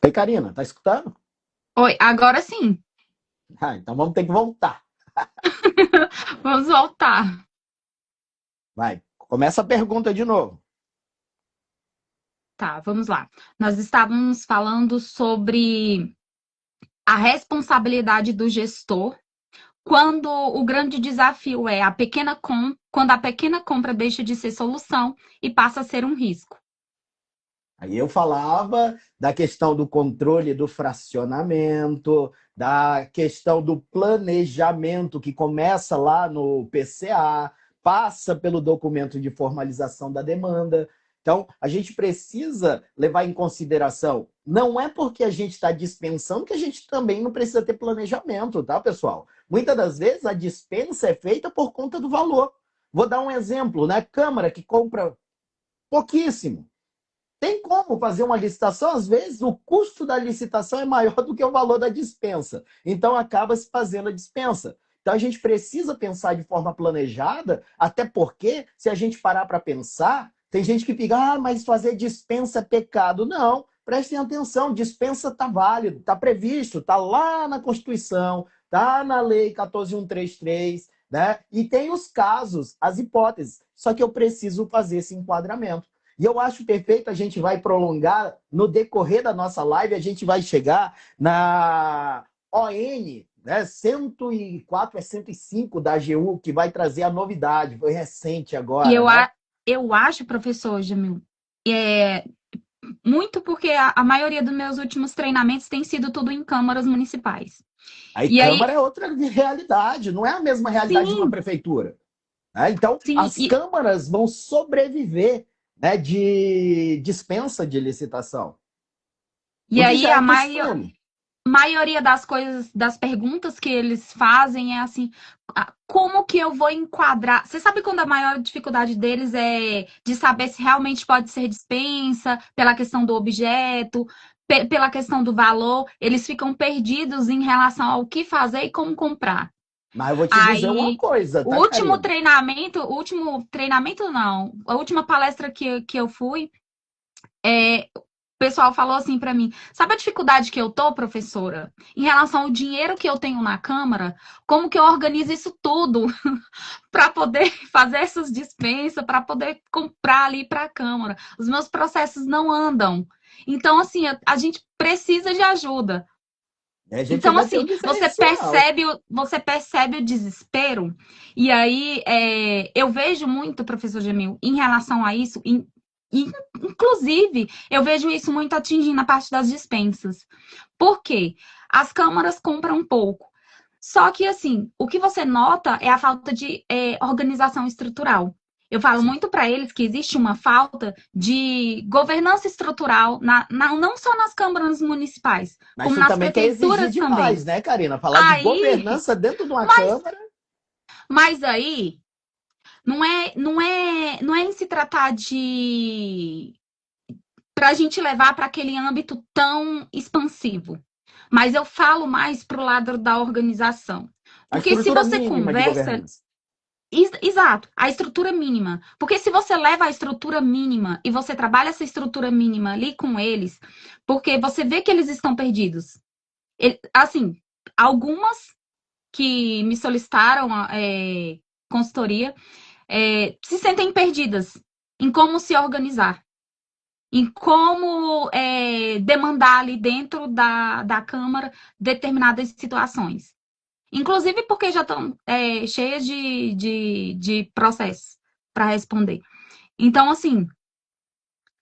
Oi, Karina, tá escutando? Oi, agora sim. Ah, então vamos ter que voltar. Vamos voltar. Vai, começa a pergunta de novo. Tá, vamos lá. Nós estávamos falando sobre a responsabilidade do gestor quando o grande desafio é quando a pequena compra deixa de ser solução e passa a ser um risco. Aí eu falava da questão do controle do fracionamento, da questão do planejamento que começa lá no PCA, passa pelo documento de formalização da demanda. Então, a gente precisa levar em consideração, não é porque a gente está dispensando que a gente também não precisa ter planejamento, tá, pessoal? Muitas das vezes a dispensa é feita por conta do valor. Vou dar um exemplo, né? Câmara que compra pouquíssimo. Tem como fazer uma licitação? Às vezes, o custo da licitação é maior do que o valor da dispensa. Então, acaba se fazendo a dispensa. Então, a gente precisa pensar de forma planejada, até porque, se a gente parar para pensar, tem gente que fica, mas fazer dispensa é pecado. Não, prestem atenção, dispensa está válido, está previsto, está lá na Constituição, está na Lei 14.133, né? E tem os casos, as hipóteses. Só que eu preciso fazer esse enquadramento. E eu acho perfeito, a gente vai prolongar no decorrer da nossa live, a gente vai chegar na ON, né, 104 é 105 da AGU, que vai trazer a novidade, foi recente E agora, né? eu acho, professor Jamil, é, muito porque a maioria dos meus últimos treinamentos tem sido tudo em câmaras municipais. Aí E aí, Câmara é outra realidade, não é a mesma realidade de uma sim, prefeitura, né? Então, sim, as câmaras vão sobreviver, né, de dispensa de licitação, e o que aí já é costume. maioria das coisas, das perguntas que eles fazem é assim, como que eu vou enquadrar? Você sabe quando a maior dificuldade deles é de saber se realmente pode ser dispensa, pela questão do objeto, pela questão do valor, eles ficam perdidos em relação ao que fazer e como comprar. Mas eu vou te dizer uma Aí, coisa, tá, Karina? o último treinamento não, a última palestra que eu fui, o pessoal falou assim para mim: sabe a dificuldade que eu tô, professora, em relação ao dinheiro que eu tenho na Câmara? Como que eu organizo isso tudo para poder fazer essas dispensas, para poder comprar ali para a Câmara? Os meus processos não andam. Então, assim, a gente precisa de ajuda. A gente Então, ainda tem um assim, diferencial. você percebe o desespero, e aí eu vejo muito, professor Jamil, em relação a isso, inclusive, eu vejo isso muito atingindo a parte das dispensas. Por quê? As câmaras compram pouco. Só que, assim, o que você nota é a falta de organização estrutural. Eu falo Sim. muito para eles que existe uma falta de governança estrutural, não só nas câmaras municipais, Mas como tu nas também quer exigir prefeituras também. demais, né, Karina? Falar de Aí, governança dentro de uma mas, Câmara. mas aí, não é em se tratar de para a gente levar para aquele âmbito tão expansivo. Mas eu falo mais para o lado da organização. A Porque se estrutura você mínima de conversa. governança. Exato, a estrutura mínima. Porque se você leva a estrutura mínima e você trabalha essa estrutura mínima ali com eles, porque você vê que eles estão perdidos. Assim, algumas que me solicitaram consultoria se sentem perdidas em como se organizar, em como demandar ali dentro da Câmara determinadas situações. Inclusive porque já estão cheias de processos para responder. Então, assim,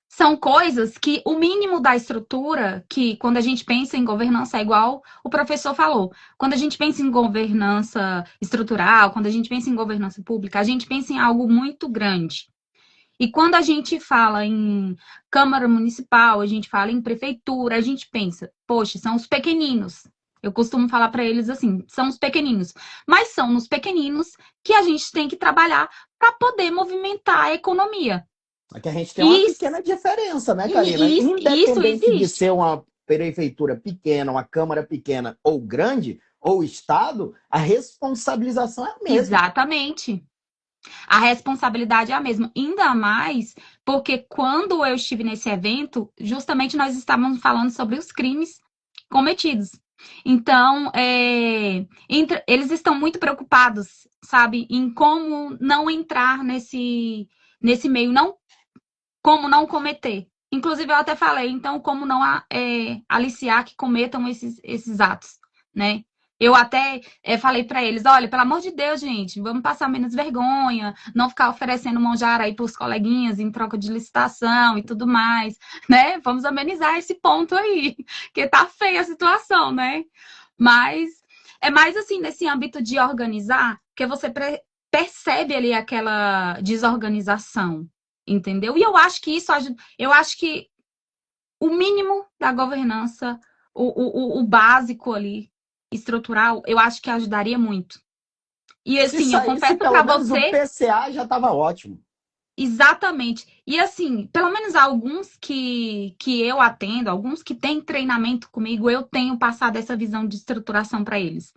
são coisas que o mínimo da estrutura, que quando a gente pensa em governança é igual o professor falou, quando a gente pensa em governança estrutural, quando a gente pensa em governança pública, a gente pensa em algo muito grande. E quando a gente fala em Câmara Municipal, a gente fala em prefeitura, a gente pensa, poxa, são os pequeninos. Eu costumo falar para eles assim, são os pequeninos. Mas são nos pequeninos que a gente tem que trabalhar para poder movimentar a economia. Aqui a gente tem uma E, pequena diferença, né, Karina? isso Independente de existe. ser uma prefeitura pequena, uma Câmara pequena ou grande, ou Estado, a responsabilização é a mesma. Exatamente. A responsabilidade é a mesma, ainda mais porque quando eu estive nesse evento, justamente nós estávamos falando sobre os crimes cometidos. Então, eles estão muito preocupados, sabe, em como não entrar nesse meio, não, como não cometer. Inclusive, eu até falei, então, como não aliciar que cometam esses atos, né? Eu até falei para eles, olha, pelo amor de Deus, gente, vamos passar menos vergonha, não ficar oferecendo mão de ar aí para os coleguinhas em troca de licitação e tudo mais, né? Vamos amenizar esse ponto aí, que tá feia a situação, né? Mas é mais assim, nesse âmbito de organizar, que você percebe ali aquela desorganização, entendeu? E eu acho que isso ajuda, eu acho que o mínimo da governança, o básico ali, estrutural, eu acho que ajudaria muito. E Se assim, eu saísse, confesso pelo para menos o você, PCA já estava ótimo. exatamente. E assim, pelo menos alguns que eu atendo, alguns que têm treinamento comigo, eu tenho passado essa visão de estruturação para eles.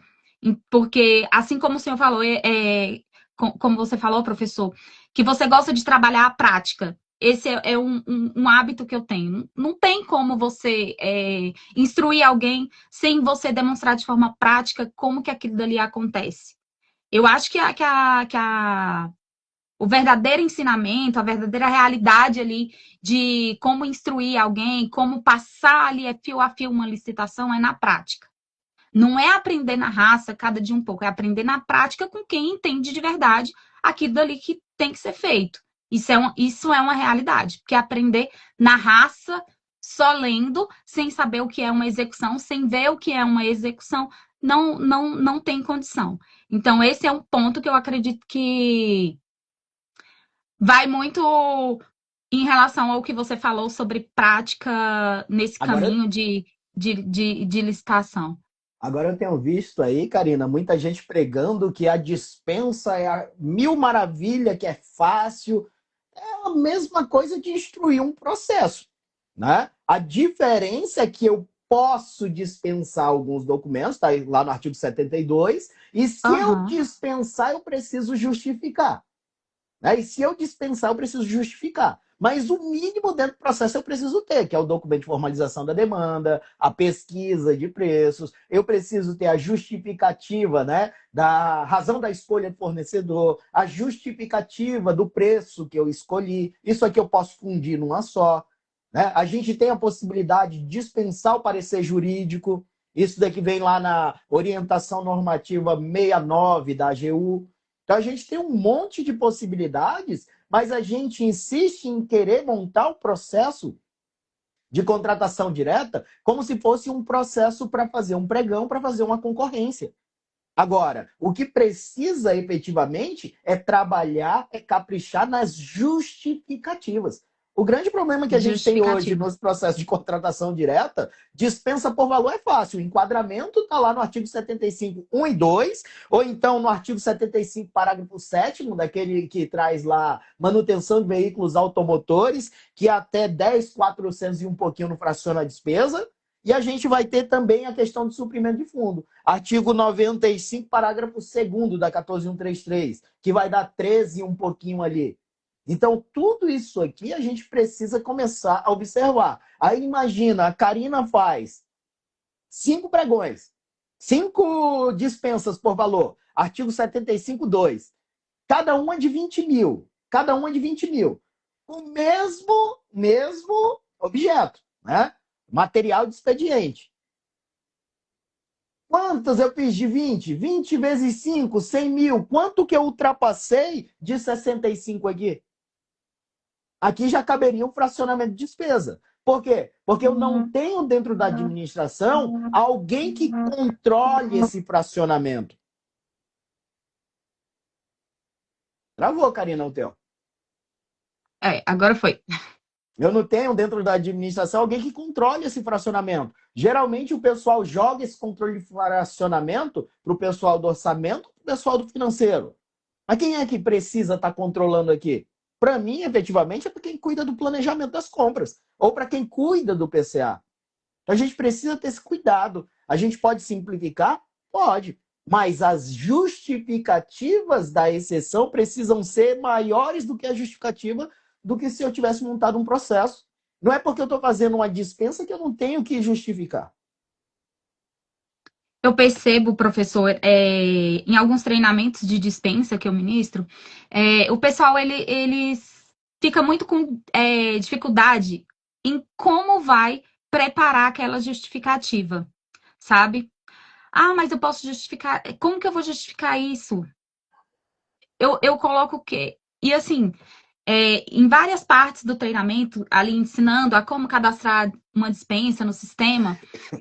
Porque, assim como o senhor falou, como você falou, professor, que você gosta de trabalhar a prática. Esse é um hábito que eu tenho. Não tem como você instruir alguém sem você demonstrar de forma prática como que aquilo dali acontece. Eu acho que o verdadeiro ensinamento, a verdadeira realidade ali de como instruir alguém, como passar ali fio a fio uma licitação é na prática. Não é aprender na raça, cada dia um pouco, é aprender na prática com quem entende de verdade aquilo dali que tem que ser feito. Isso é uma realidade, porque aprender na raça, só lendo, sem saber o que é uma execução, sem ver o que é uma execução, não tem condição. Então, esse é um ponto que eu acredito que vai muito em relação ao que você falou sobre prática nesse Agora, caminho de licitação. agora eu tenho visto aí, Karina, muita gente pregando que a dispensa é a mil maravilha, que é fácil. É a mesma coisa de instruir um processo, né? A diferença é que eu posso dispensar alguns documentos, está lá no artigo 72, e se eu Aham. dispensar, eu preciso justificar. Né? E se eu dispensar, eu preciso justificar. Mas o mínimo dentro do processo eu preciso ter, que é o documento de formalização da demanda, a pesquisa de preços, eu preciso ter a justificativa, né, da razão da escolha do fornecedor, a justificativa do preço que eu escolhi. Isso aqui eu posso fundir numa só. Né? A gente tem a possibilidade de dispensar o parecer jurídico. Isso daqui vem lá na orientação normativa 69 da AGU. Então a gente tem um monte de possibilidades, mas a gente insiste em querer montar o processo de contratação direta como se fosse um processo para fazer um pregão, para fazer uma concorrência. Agora, o que precisa efetivamente é trabalhar, é caprichar nas justificativas. O grande problema que a gente tem hoje Justificativa. nos processos de contratação direta, dispensa por valor é fácil. O enquadramento está lá no artigo 75, 1 e 2, ou então no artigo 75, parágrafo 7º, daquele que traz lá manutenção de veículos automotores, que até 10.400 e um pouquinho não fraciona a despesa. E a gente vai ter também a questão do suprimento de fundo. Artigo 95, parágrafo 2º da 14133, que vai dar 13 e um pouquinho ali. Então, tudo isso aqui a gente precisa começar a observar. Aí imagina, a Karina faz 5 pregões, 5 dispensas por valor, artigo 75, 2. Cada uma de 20 mil. Cada uma de 20 mil. O mesmo objeto, né? Material de expediente. Quantas eu fiz de 20? 20 vezes 5, 100 mil. Quanto que eu ultrapassei de 65 aqui? Aqui já caberia um fracionamento de despesa. Por quê? Porque eu não tenho dentro da administração alguém que controle esse fracionamento. Travou, Karina, o teu. Agora foi. Eu não tenho dentro da administração alguém que controle esse fracionamento. Geralmente o pessoal joga esse controle de fracionamento para o pessoal do orçamento, para o pessoal do financeiro. Mas quem é que precisa estar controlando aqui? Para mim, efetivamente, é para quem cuida do planejamento das compras ou para quem cuida do PCA. Então a gente precisa ter esse cuidado. A gente pode simplificar? Pode. mas as justificativas da exceção precisam ser maiores do que a justificativa do que se eu tivesse montado um processo. Não é porque eu estou fazendo uma dispensa que eu não tenho que justificar. Eu percebo, professor, em alguns treinamentos de dispensa que eu ministro, o pessoal eles fica muito com dificuldade em como vai preparar aquela justificativa, sabe? Ah, mas eu posso justificar. Como que eu vou justificar isso? Eu coloco o quê? E assim, em várias partes do treinamento, ali ensinando a como cadastrar uma dispensa no sistema,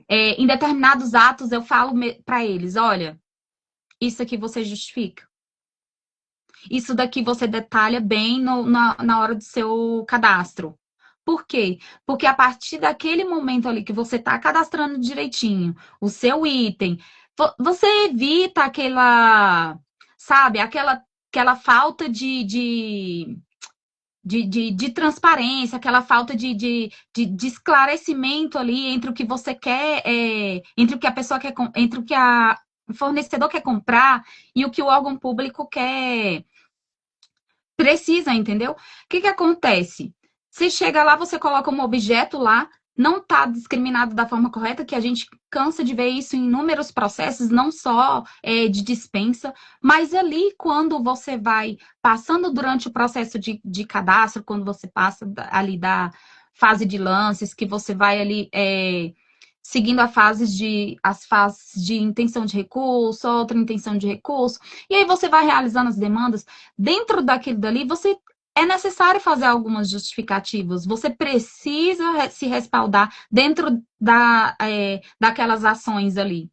em determinados atos eu falo para eles: olha, isso aqui você justifica. Isso daqui você detalha bem na hora do seu cadastro. Por quê? Porque a partir daquele momento ali que você está cadastrando direitinho o seu item, você evita aquela, sabe, aquela falta de transparência, aquela falta de esclarecimento ali entre o que você quer, entre o que a pessoa quer, entre o que o fornecedor quer comprar e o que o órgão público quer, precisa, entendeu? O que acontece? Você chega lá, você coloca um objeto lá, não está discriminado da forma correta, que a gente cansa de ver isso em inúmeros processos, não só de dispensa, mas ali quando você vai passando durante o processo de cadastro, quando você passa ali da fase de lances, que você vai ali seguindo as fases de intenção de recurso, outra intenção de recurso, e aí você vai realizando as demandas. Dentro daquilo dali, é necessário fazer algumas justificativas. Você precisa se respaldar dentro daquelas ações ali.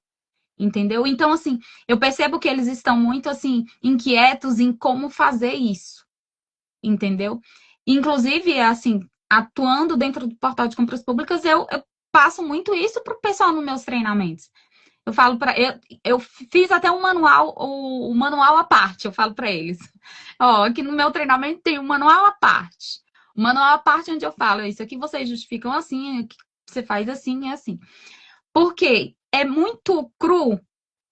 Entendeu? Então, assim, eu percebo que eles estão muito, assim, inquietos em como fazer isso. Entendeu? Inclusive, assim, atuando dentro do portal de compras públicas, eu passo muito isso para o pessoal nos meus treinamentos. Eu falo para eu fiz até um manual, o manual à parte, eu falo para eles. Ó, aqui no meu treinamento tem um manual à parte. O manual à parte onde eu falo, isso aqui vocês justificam assim, aqui você faz assim, é assim. Porque é muito cru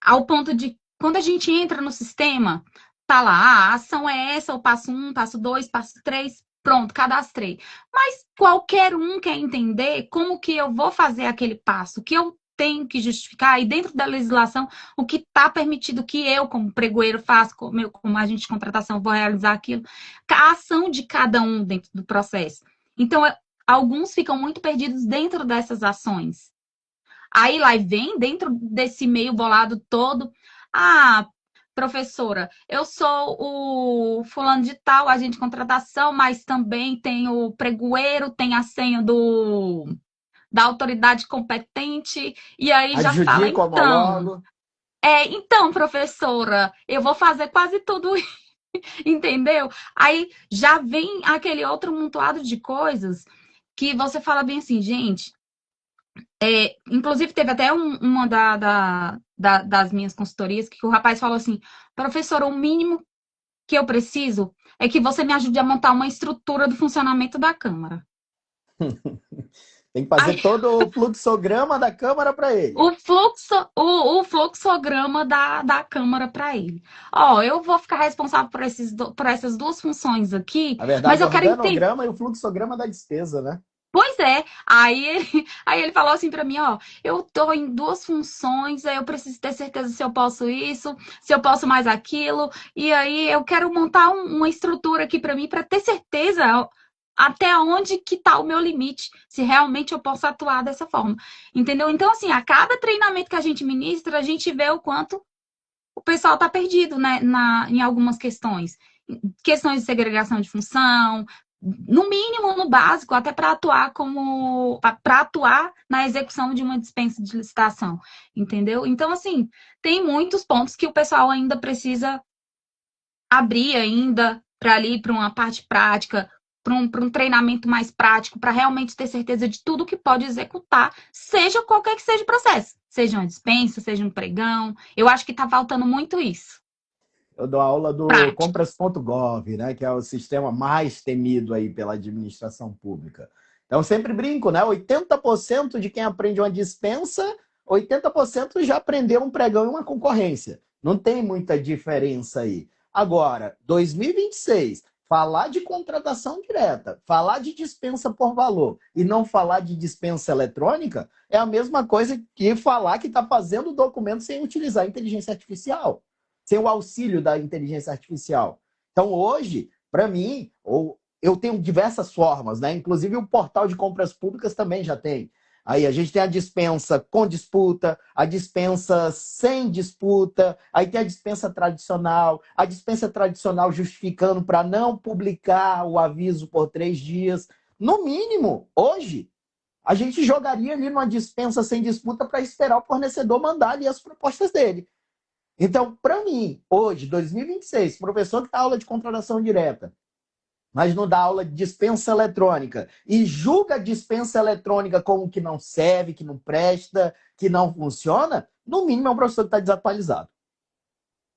ao ponto de quando a gente entra no sistema, tá lá, a ação é essa, o passo 1, passo 2, passo 3, pronto, cadastrei. Mas qualquer um quer entender como que eu vou fazer aquele passo, que eu tenho que justificar, e dentro da legislação, o que está permitido que eu, como pregoeiro, faço, como agente de contratação, vou realizar aquilo, a ação de cada um dentro do processo. Então, alguns ficam muito perdidos dentro dessas ações. Aí lá vem, dentro desse meio bolado todo, ah, professora, eu sou o fulano de tal, agente de contratação, mas também tem o pregoeiro, tem a senha da autoridade competente, e aí já fala, Adjudico, homologo. então, professora, eu vou fazer quase tudo, entendeu? Aí já vem aquele outro montoado de coisas que você fala bem assim, gente. Inclusive, teve até uma das minhas consultorias que o rapaz falou assim: professora, o mínimo que eu preciso é que você me ajude a montar uma estrutura do funcionamento da Câmara. Tem que fazer Aí, todo o fluxograma da Câmara para ele. o fluxograma da Câmara para ele. Ó, eu vou ficar responsável por essas duas funções aqui, Na mas verdade, o eu quero entender. organograma e o fluxograma da despesa, né? Pois é, aí ele falou assim para mim, ó, eu tô em duas funções, aí eu preciso ter certeza se eu posso isso, se eu posso mais aquilo, e aí eu quero montar uma estrutura aqui para mim para ter certeza até onde que tá o meu limite, se realmente eu posso atuar dessa forma, entendeu? Então assim, a cada treinamento que a gente ministra, a gente vê o quanto o pessoal tá perdido, né, em algumas questões de segregação de função, no mínimo, no básico, até para atuar na execução de uma dispensa de licitação, entendeu? Então, assim, tem muitos pontos que o pessoal ainda precisa abrir ainda para uma parte prática, para um treinamento mais prático, para realmente ter certeza de tudo que pode executar, seja qualquer que seja o processo, seja uma dispensa, seja um pregão. Eu acho que está faltando muito isso. Eu dou aula do Prática. compras.gov, né, que é o sistema mais temido aí pela administração pública. Então, eu sempre brinco, né? 80% de quem aprende uma dispensa, 80% já aprendeu um pregão e uma concorrência. Não tem muita diferença aí. Agora, 2026, falar de contratação direta, falar de dispensa por valor e não falar de dispensa eletrônica é a mesma coisa que falar que está fazendo o documento sem utilizar a inteligência artificial, sem o auxílio da inteligência artificial. Então, hoje, para mim, eu tenho diversas formas, né? Inclusive o portal de compras públicas também já tem. Aí a gente tem a dispensa com disputa, a dispensa sem disputa, aí tem a dispensa tradicional justificando para não publicar o aviso por 3 dias. No mínimo, hoje, a gente jogaria ali numa dispensa sem disputa para esperar o fornecedor mandar ali as propostas dele. Então, para mim, hoje, 2026, professor que dá aula de contratação direta, mas não dá aula de dispensa eletrônica e julga a dispensa eletrônica como que não serve, que não presta, que não funciona, no mínimo é um professor que está desatualizado.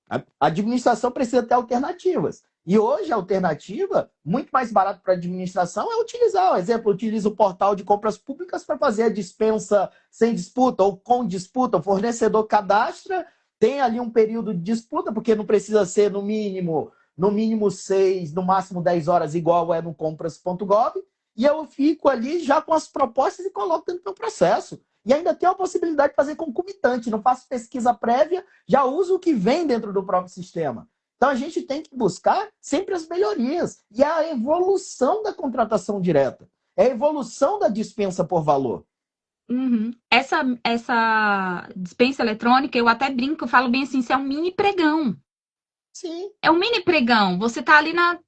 A administração precisa ter alternativas. E hoje a alternativa, muito mais barata para a administração, é utilizar, por exemplo, utiliza o portal de compras públicas para fazer a dispensa sem disputa ou com disputa. O fornecedor cadastra, tem ali um período de disputa, porque não precisa ser no mínimo 6, no máximo 10 horas, igual é no compras.gov, e eu fico ali já com as propostas e coloco dentro do meu processo. E ainda tem a possibilidade de fazer concomitante, não faço pesquisa prévia, já uso o que vem dentro do próprio sistema. Então a gente tem que buscar sempre as melhorias. E é a evolução da contratação direta. É a evolução da dispensa por valor. Uhum. Essa dispensa eletrônica, eu até brinco, eu falo bem assim, isso é um mini pregão. Sim. É um mini pregão. Você tá ali na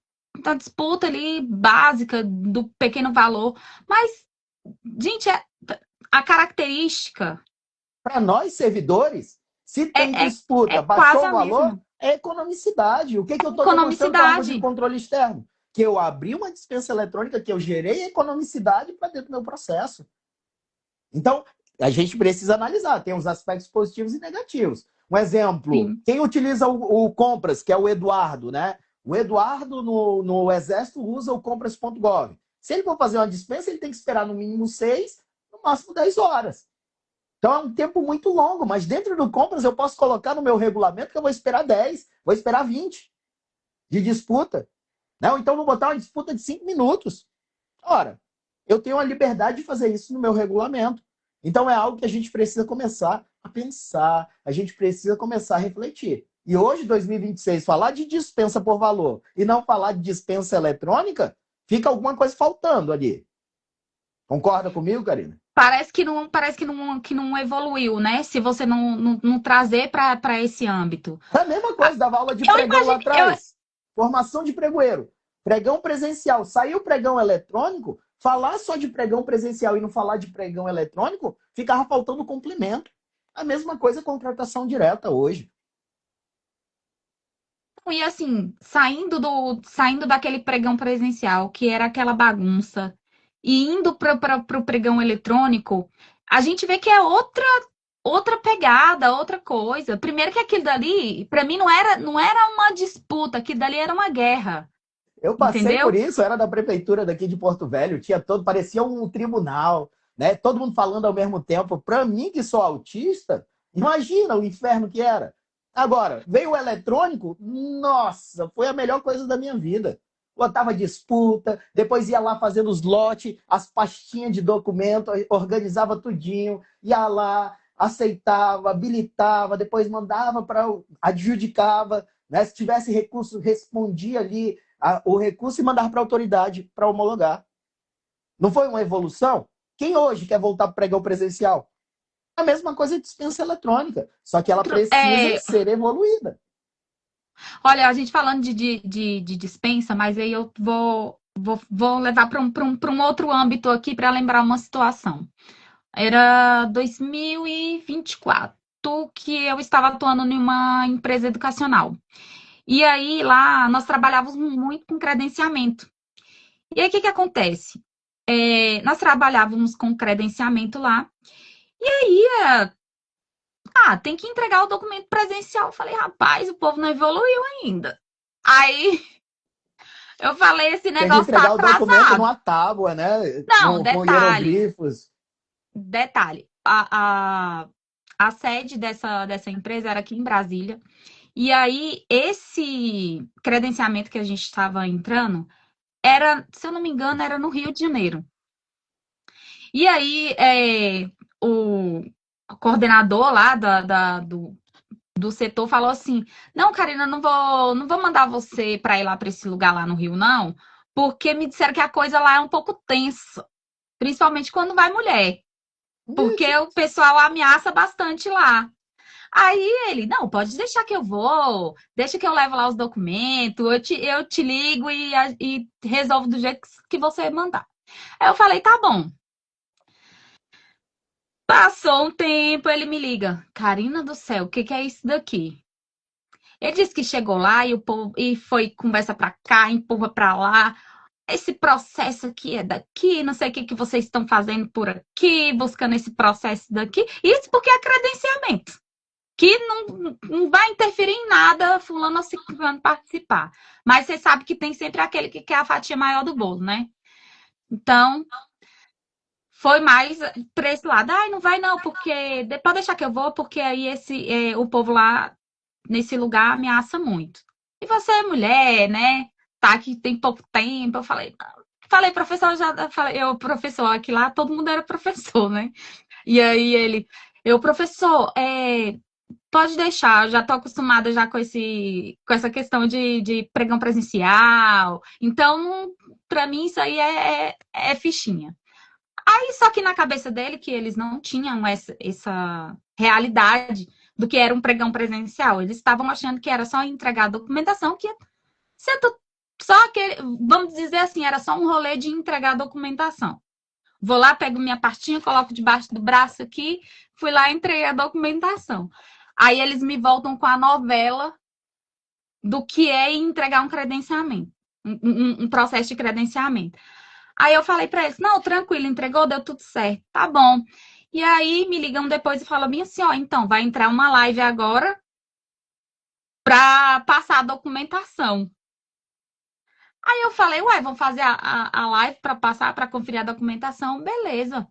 disputa ali básica do pequeno valor. Mas, gente, a característica Para nós, servidores, se tem é, é, disputa, é quase baixou o a valor, mesma. é economicidade. O que, que eu estou demonstrando com a arma de Economicidade. controle externo? Que eu abri uma dispensa eletrônica, que eu gerei economicidade para dentro do meu processo. Então, a gente precisa analisar. Tem os aspectos positivos e negativos. Um exemplo, Sim. quem utiliza o Compras, que é o Eduardo, né? O Eduardo no Exército usa o compras.gov. Se ele for fazer uma dispensa, ele tem que esperar no mínimo 6, no máximo 10 horas. Então é um tempo muito longo, mas dentro do Compras eu posso colocar no meu regulamento que eu vou esperar 10, vou esperar 20 de disputa. Né? Ou então vou botar uma disputa de 5 minutos. Ora, eu tenho a liberdade de fazer isso no meu regulamento. Então é algo que a gente precisa começar a pensar, a gente precisa começar a refletir. E hoje, 2026, falar de dispensa por valor e não falar de dispensa eletrônica, fica alguma coisa faltando ali. Concorda comigo, Karina? Parece que não evoluiu, né? Se você não trazer para esse âmbito. É a mesma Ah, coisa, dava aula de Eu pregão lá imagino, atrás. Formação de pregoeiro. Pregão presencial. Saiu pregão eletrônico, falar só de pregão presencial e não falar de pregão eletrônico, ficava faltando complemento. A mesma coisa contratação direta hoje. e assim, saindo daquele pregão presencial, que era aquela bagunça, e indo para o pregão eletrônico, a gente vê que é outra pegada, outra coisa. Primeiro que aquilo dali, para mim, não era uma disputa, aquilo dali era uma guerra, Eu passei por entendeu? isso, era da prefeitura daqui de Porto Velho, tinha todo, parecia um tribunal, né? Todo mundo falando ao mesmo tempo. Para mim, que sou autista, imagina o inferno que era. Agora, veio o eletrônico, nossa, foi a melhor coisa da minha vida. Botava disputa, depois ia lá fazendo os lotes, as pastinhas de documento, organizava tudinho, ia lá, aceitava, habilitava, depois mandava para adjudicava, né? Se tivesse recurso, respondia ali o recurso e mandar para a autoridade para homologar. Não foi uma evolução? Quem hoje quer voltar para pregar o presencial? A mesma coisa de dispensa eletrônica, só que ela precisa ser evoluída. Olha, a gente falando de dispensa, mas aí eu vou levar para um outro âmbito aqui para lembrar uma situação. Era 2024 que eu estava atuando em uma empresa educacional. E aí lá nós trabalhávamos muito com credenciamento. E aí o que acontece? Nós trabalhávamos com credenciamento lá. E aí, tem que entregar o documento presencial. Eu falei, rapaz, o povo não evoluiu ainda. Aí eu falei, esse Tem que negócio tá entregar o documento atrasado. numa tábua, né? Não, Com detalhe, hieroglifos. detalhe. A sede dessa empresa era aqui em Brasília. E aí, esse credenciamento que a gente estava entrando era, se eu não me engano, era no Rio de Janeiro. E aí, o coordenador lá do setor falou assim: Não, Karina, não vou mandar você para ir lá para esse lugar lá no Rio, não, porque me disseram que a coisa lá é um pouco tensa, principalmente quando vai mulher, porque Ixi, o pessoal ameaça bastante lá. Aí ele, não, pode deixar que eu vou, deixa que eu levo lá os documentos, eu te ligo e resolvo do jeito que você mandar. Aí eu falei, tá bom. Passou um tempo, ele me liga, Karina do céu, o que que é isso daqui? Ele disse que chegou lá e o povo e foi conversa pra cá, empurra pra lá. Esse processo aqui é daqui, não sei o que que vocês estão fazendo por aqui, buscando esse processo daqui. Isso porque é credenciamento, que não vai interferir em nada, fulano ou ciclano participar. Mas você sabe que tem sempre aquele que quer a fatia maior do bolo, né? Então, foi mais para esse lado. Ai, não vai não, porque pode deixar que eu vou, porque aí o povo lá nesse lugar ameaça muito. E você é mulher, né? Tá aqui tem pouco tempo. Eu falei, professor, já falei, eu, professor, aqui lá todo mundo era professor, né? E aí professor, pode deixar, eu já tô acostumada já com essa questão de pregão presencial. Então, para mim, isso aí é fichinha. Aí, só que na cabeça dele, que eles não tinham essa realidade do que era um pregão presencial. Eles estavam achando que era só entregar a documentação, que ser só aquele, vamos dizer assim, era só um rolê de entregar a documentação. Vou lá, pego minha pastinha, coloco debaixo do braço aqui, fui lá e entreguei a documentação. Aí eles me voltam com a novela do que é entregar um credenciamento, um processo de credenciamento. Aí eu falei para eles, não, tranquilo, entregou, deu tudo certo, tá bom. E aí me ligam depois e falam bem assim, ó, então vai entrar uma live agora para passar a documentação. Aí eu falei, ué, vamos fazer a live para passar, para conferir a documentação, beleza.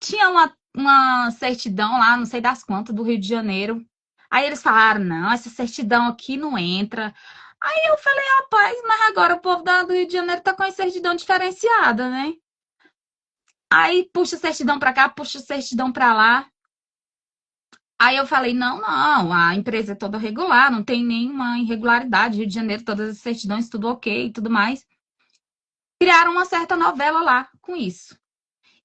Tinha uma certidão lá, não sei das quantas, do Rio de Janeiro. Aí eles falaram, não, essa certidão aqui não entra. Aí eu falei, rapaz, mas agora o povo do Rio de Janeiro tá com a certidão diferenciada, né? Aí puxa certidão para cá, puxa certidão para lá. Aí eu falei, não, não, a empresa é toda regular, não tem nenhuma irregularidade. Rio de Janeiro, todas as certidões, tudo ok e tudo mais. Criaram uma certa novela lá com isso.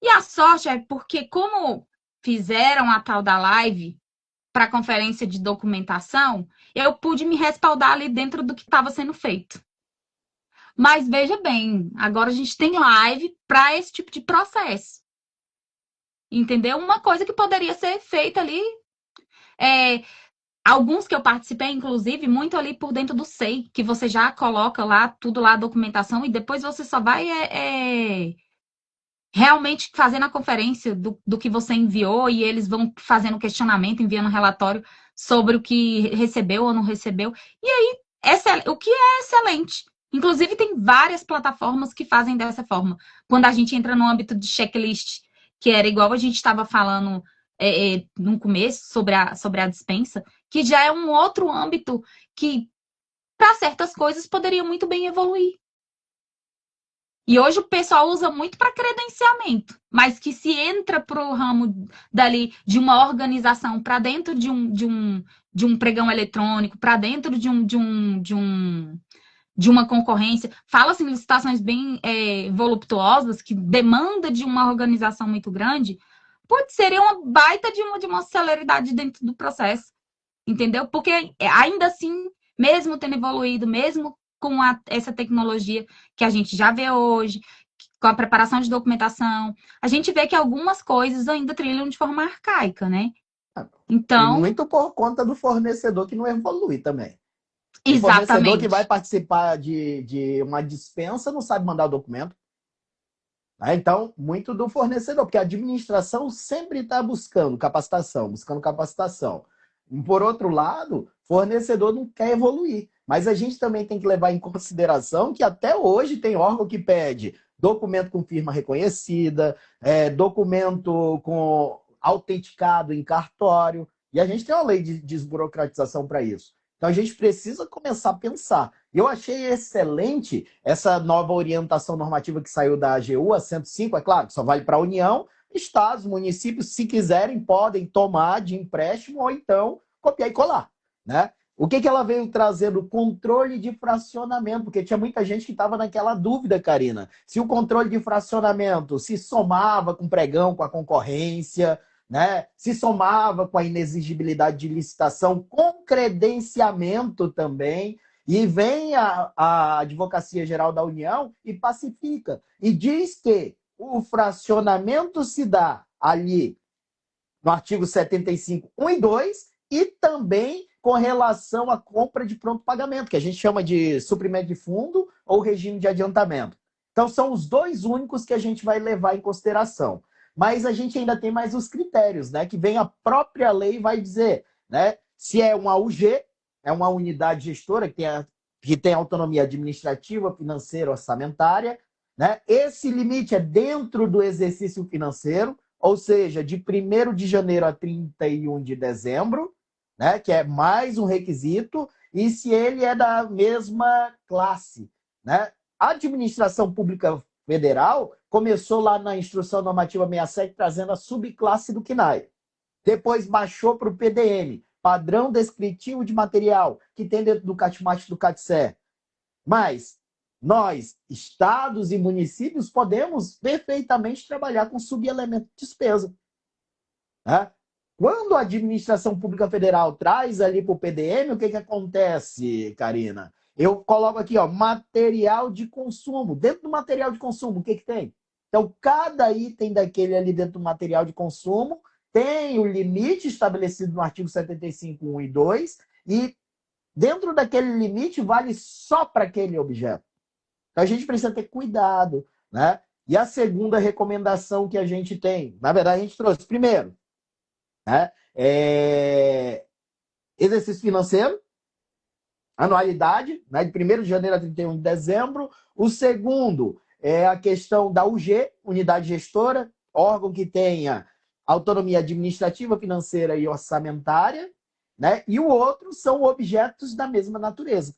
E a sorte é porque, como fizeram a tal da live para conferência de documentação, eu pude me respaldar ali dentro do que estava sendo feito. Mas veja bem, agora a gente tem live para esse tipo de processo. Entendeu? Uma coisa que poderia ser feita ali. Alguns que eu participei, inclusive, muito ali por dentro do SEI, que você já coloca lá tudo lá, a documentação, e depois você só vai realmente fazendo a conferência do que você enviou, e eles vão fazendo questionamento, enviando relatório sobre o que recebeu ou não recebeu. E aí, o que é excelente. Inclusive, tem várias plataformas que fazem dessa forma. Quando a gente entra no âmbito de checklist, que era igual a gente estava falando no começo sobre a dispensa, que já é um outro âmbito que, para certas coisas, poderia muito bem evoluir. E hoje o pessoal usa muito para credenciamento, mas que se entra para o ramo dali de uma organização para dentro de um pregão eletrônico, para dentro de uma concorrência, fala-se em licitações bem voluptuosas, que demanda de uma organização muito grande, putz, seria uma baita de uma celeridade dentro do processo, entendeu? Porque ainda assim, mesmo tendo evoluído, mesmo com essa tecnologia que a gente já vê hoje, com a preparação de documentação, a gente vê que algumas coisas ainda trilham de forma arcaica, né? e Então, muito por conta do fornecedor que não evolui também. O fornecedor que vai exatamente. participar de uma dispensa não sabe mandar o documento. Tá? Então, muito do fornecedor, porque a administração sempre está buscando capacitação, buscando capacitação. Por outro lado, fornecedor não quer evoluir. Mas a gente também tem que levar em consideração que até hoje tem órgão que pede documento com firma reconhecida, documento com autenticado em cartório. E a gente tem uma lei de desburocratização para isso. Então a gente precisa começar a pensar. Eu achei excelente essa nova orientação normativa que saiu da AGU, a 105, é claro, só vale para a União, estados, municípios, se quiserem, podem tomar de empréstimo ou então copiar e colar, né? O que ela veio trazendo? Controle de fracionamento, porque tinha muita gente que estava naquela dúvida, Karina. Se o controle de fracionamento se somava com o pregão, com a concorrência, né? Se somava com a inexigibilidade de licitação, com credenciamento também. E vem a Advocacia Geral da União e pacifica. E diz que o fracionamento se dá ali no artigo 75, 1 e 2, e também com relação à compra de pronto pagamento, que a gente chama de suprimento de fundo ou regime de adiantamento. Então, são os dois únicos que a gente vai levar em consideração. Mas a gente ainda tem mais os critérios, né? Que vem a própria lei e vai dizer, né? Se é uma UG, é uma unidade gestora que tem autonomia administrativa, financeira, orçamentária, né? Esse limite é dentro do exercício financeiro, ou seja, de 1º de janeiro a 31 de dezembro, né? Que é mais um requisito, e se ele é da mesma classe, né? A administração pública federal começou lá na Instrução Normativa 67 trazendo a subclasse do CNAE. Depois baixou para o PDM, Padrão Descritivo de Material, que tem dentro do CATMAT do CATSER. Mas nós, estados e municípios, podemos perfeitamente trabalhar com subelemento de despesa, né? Quando a administração pública federal traz ali para o PDM, o que acontece, Karina? Eu coloco aqui, ó, material de consumo. Dentro do material de consumo, o que tem? Então, cada item daquele ali dentro do material de consumo tem o limite estabelecido no artigo 75, 1 e 2, e dentro daquele limite vale só para aquele objeto. Então, a gente precisa ter cuidado, né? E a segunda recomendação que a gente tem, na verdade, a gente trouxe, primeiro, né? Exercício financeiro, anualidade, né? De 1º de janeiro a 31 de dezembro. O segundo é a questão da UG, unidade gestora, órgão que tenha autonomia administrativa, financeira e orçamentária, né? E o outro são objetos da mesma natureza.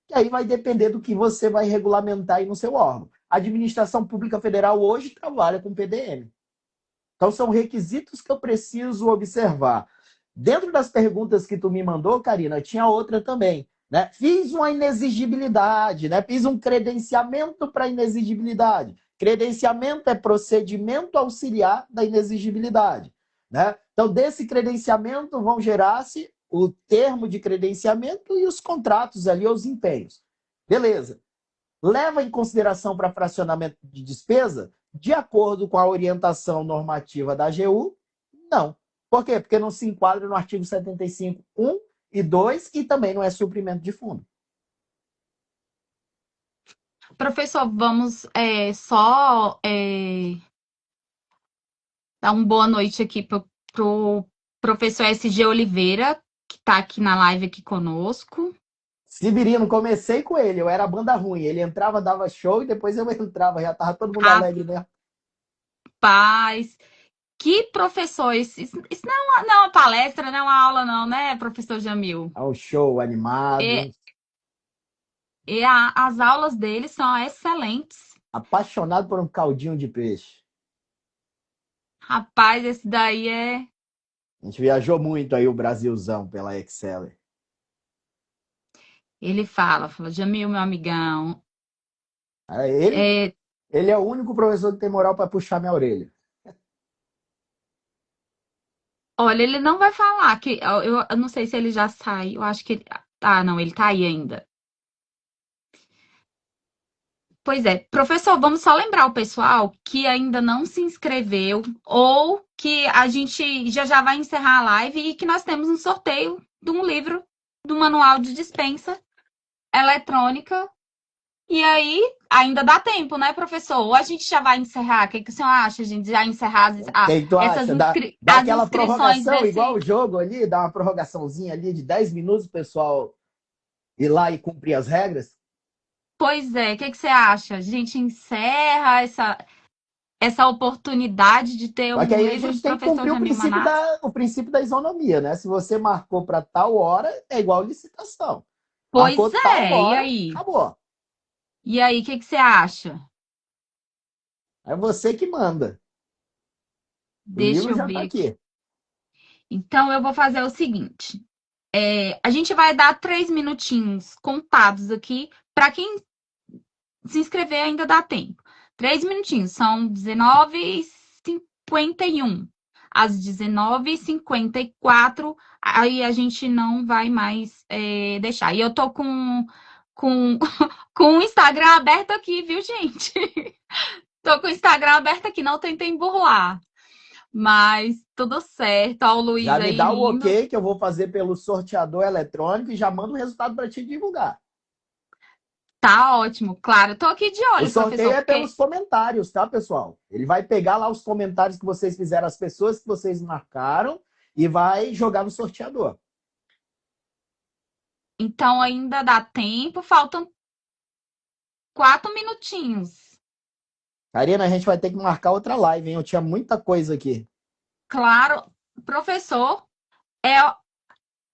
Que aí vai depender do que você vai regulamentar aí no seu órgão. A administração pública federal hoje trabalha com PDM. Então, são requisitos que eu preciso observar. Dentro das perguntas que tu me mandou, Karina, tinha outra também, né? Fiz uma inexigibilidade, né? Fiz um credenciamento para inexigibilidade. Credenciamento é procedimento auxiliar da inexigibilidade, né? Então, desse credenciamento vão gerar-se o termo de credenciamento e os contratos ali, os empenhos. Beleza. Leva em consideração para fracionamento de despesa? De acordo com a orientação normativa da AGU, não. Por quê? Porque não se enquadra no artigo 75, 1 e 2, e também não é suprimento de fundo. Professor, vamos só dar uma boa noite aqui para o professor SG Oliveira, que está aqui na live aqui conosco. Severino, comecei com ele, eu era banda ruim. Ele entrava, dava show, e depois eu entrava, já estava todo mundo alegre, né? Paz. Que professor, isso não é uma palestra, não é uma aula não, né, professor Jamil? É um show animado. As aulas dele são excelentes. Apaixonado por um caldinho de peixe. Rapaz, esse daí A gente viajou muito aí o Brasilzão pela Exceler. Ele fala, Jamil, meu amigão. Ele é o único professor que tem moral para puxar minha orelha. Olha, ele não vai falar que eu não sei se ele já saiu. Eu acho que não, ele tá aí ainda. Pois é, professor, vamos só lembrar o pessoal que ainda não se inscreveu ou que a gente já vai encerrar a live e que nós temos um sorteio de um livro do manual de dispensa eletrônica. E aí, ainda dá tempo, né, professor? Ou a gente já vai encerrar? O que o senhor acha, a gente já encerrar Quem tu essas acha? Dá as aquela inscrições prorrogação, igual o jogo ali, dá uma prorrogaçãozinha ali de 10 minutos, o pessoal ir lá e cumprir as regras? Pois é, o que você acha? A gente encerra essa. essa oportunidade de ter Só que um aí a livro gente do tem que professor cumprir Jamil Manas. o princípio da isonomia, né? Se você marcou para tal hora, é igual licitação. Pois Marcou tal é, e hora, aí? acabou. E aí, o que que você acha? É você que manda. O Deixa livro eu já está ver aqui. aqui. Então, eu vou fazer o seguinte. A gente vai dar 3 minutinhos contados aqui. Para quem se inscrever, ainda dá tempo. 3 minutinhos, são 19h51. Às 19h54, aí a gente não vai mais deixar. E eu tô com, com o Instagram aberto aqui, viu, gente? Tô com o Instagram aberto aqui, não tentem burlar. Mas tudo certo. Ó, o Luiz Já me aí dá o rindo. ok que eu vou fazer pelo sorteador eletrônico e já mando o resultado para te divulgar. Tá ótimo, claro. Tô aqui de O olho, sorteio professor, é porque. pelos comentários, tá, pessoal? Ele vai pegar lá os comentários que vocês fizeram, as pessoas que vocês marcaram, e vai jogar no sorteador. Então ainda dá tempo, faltam 4 minutinhos. Karina, a gente vai ter que marcar outra live, hein? Eu tinha muita coisa aqui. Claro, professor, é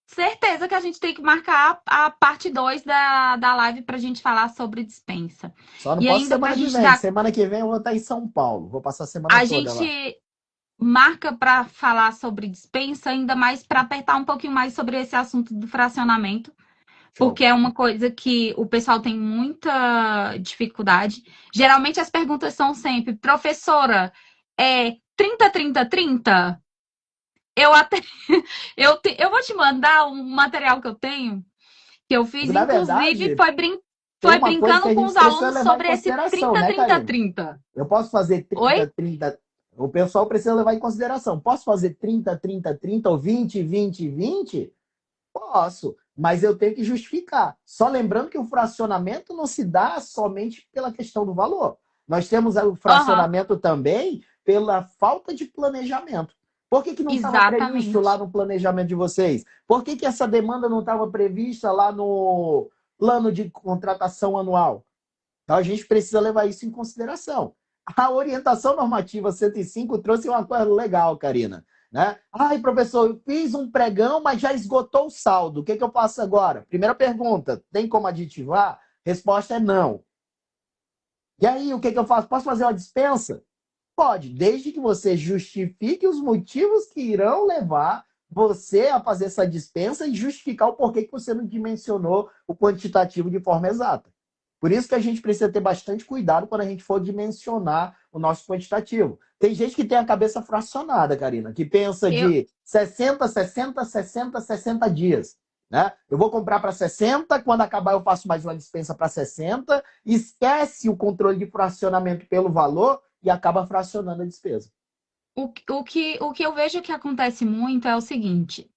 certeza que a gente tem que marcar a parte 2 da live para a gente falar sobre dispensa. Só não E posso ainda para a semana que gente vem. dar. Semana que vem eu vou estar em São Paulo. Vou passar a semana A toda gente lá. marca para falar sobre dispensa, ainda mais para apertar um pouquinho mais sobre esse assunto do fracionamento. Show. Porque é uma coisa que o pessoal tem muita dificuldade. Geralmente as perguntas são sempre, professora, 30, 30, 30. Eu até eu vou te mandar um material que eu tenho, que eu fiz, Na inclusive verdade, tem foi uma coisa que brincando a com gente os precisa alunos levar em sobre esse consideração, 30, né, 30, Karina? 30. Eu posso fazer Oi? 30, 30. O pessoal precisa levar em consideração. Posso fazer 30, 30, 30 ou 20, 20, 20? Posso, mas eu tenho que justificar. Só lembrando que o fracionamento não se dá somente pela questão do valor. Nós temos o Aham, fracionamento também pela falta de planejamento. Por que não estava previsto lá exatamente. no planejamento de vocês? Por que essa demanda não estava prevista lá no plano de contratação anual? Então, a gente precisa levar isso em consideração. A orientação normativa 105 trouxe uma coisa legal, Karina. Né? Ai, professor, eu fiz um pregão, mas já esgotou o saldo. O que eu faço agora? Primeira pergunta, tem como aditivar? Resposta é não. E aí, o que eu faço? Posso fazer uma dispensa? Pode, desde que você justifique os motivos que irão levar você a fazer essa dispensa e justificar o porquê que você não dimensionou o quantitativo de forma exata. Por isso que a gente precisa ter bastante cuidado quando a gente for dimensionar o nosso quantitativo. Tem gente que tem a cabeça fracionada, Karina, que pensa Eu, de 60, 60, 60, 60 dias. Né? Eu vou comprar para 60, quando acabar eu faço mais uma dispensa para 60, esquece o controle de fracionamento pelo valor e acaba fracionando a despesa. o que eu vejo que acontece muito é o seguinte: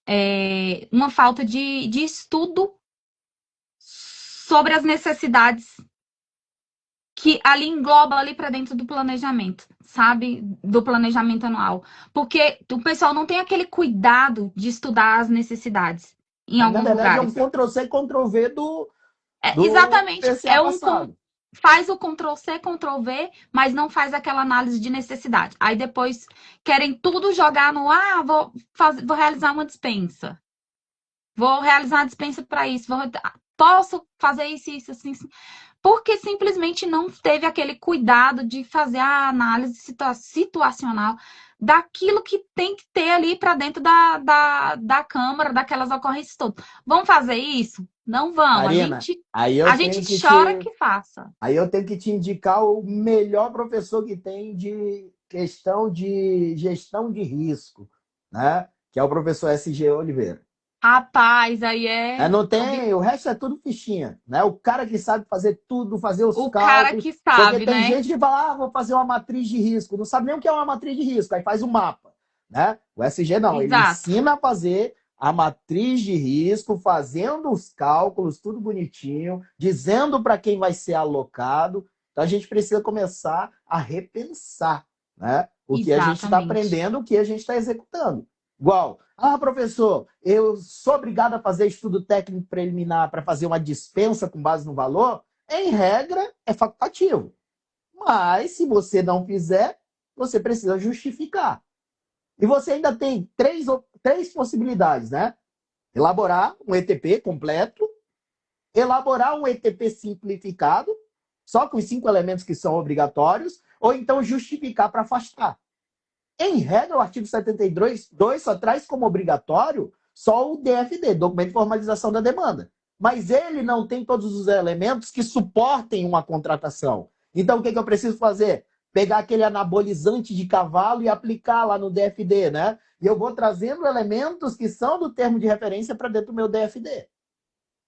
uma falta de estudo sobre as necessidades que ali engloba ali para dentro do planejamento, sabe? Do planejamento anual. Porque o pessoal não tem aquele cuidado de estudar as necessidades em Aí, na alguns verdade, é um lugares. Ctrl-C, Ctrl-V do Exatamente, PCA passado. faz o Ctrl C, Ctrl V, mas não faz aquela análise de necessidade. Aí depois querem tudo jogar no vou realizar uma dispensa. Vou realizar uma dispensa para isso, posso fazer isso, assim, assim. Porque simplesmente não teve aquele cuidado de fazer a análise situacional daquilo que tem que ter ali para dentro da Câmara, daquelas ocorrências todas. Vão fazer isso? Não vão. A Karina, gente, aí eu a gente tenho que chora te, que faça. aí eu tenho que te indicar o melhor professor que tem de questão de gestão de risco, né? Que é o professor SG Oliveira. Rapaz, aí é Não tem, o resto é tudo fichinha, né? O cara que sabe fazer tudo, fazer os o cara cálculos, que porque sabe, tem né? gente que fala, vou fazer uma matriz de risco, não sabe nem o que é uma matriz de risco, aí faz um mapa, né? O SG não, ele Exato. ensina a fazer a matriz de risco, fazendo os cálculos, tudo bonitinho, dizendo para quem vai ser alocado. Então a gente precisa começar a repensar, né? O que a gente está Exatamente. aprendendo, o que a gente está executando. Igual, professor, eu sou obrigado a fazer estudo técnico preliminar para fazer uma dispensa com base no valor? Em regra, é facultativo. Mas, se você não fizer, você precisa justificar. E você ainda tem três possibilidades, né? Elaborar um ETP completo, elaborar um ETP simplificado, só com os 5 elementos que são obrigatórios, ou então justificar para afastar. Em regra, o artigo 72 só traz como obrigatório só o DFD, Documento de Formalização da Demanda. Mas ele não tem todos os elementos que suportem uma contratação. Então, o que eu preciso fazer? Pegar aquele anabolizante de cavalo e aplicar lá no DFD, né? E eu vou trazendo elementos que são do termo de referência para dentro do meu DFD.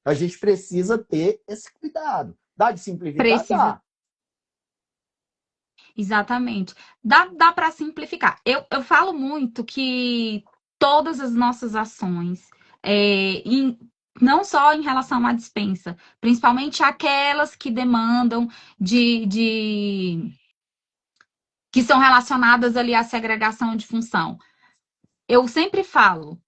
A gente precisa ter esse cuidado. Dá de simplificar? Precisa. Dá. Exatamente. Dá para simplificar. Eu falo muito que todas as nossas ações, não só em relação à dispensa, principalmente aquelas que demandam que são relacionadas ali à segregação de função. Eu sempre falo,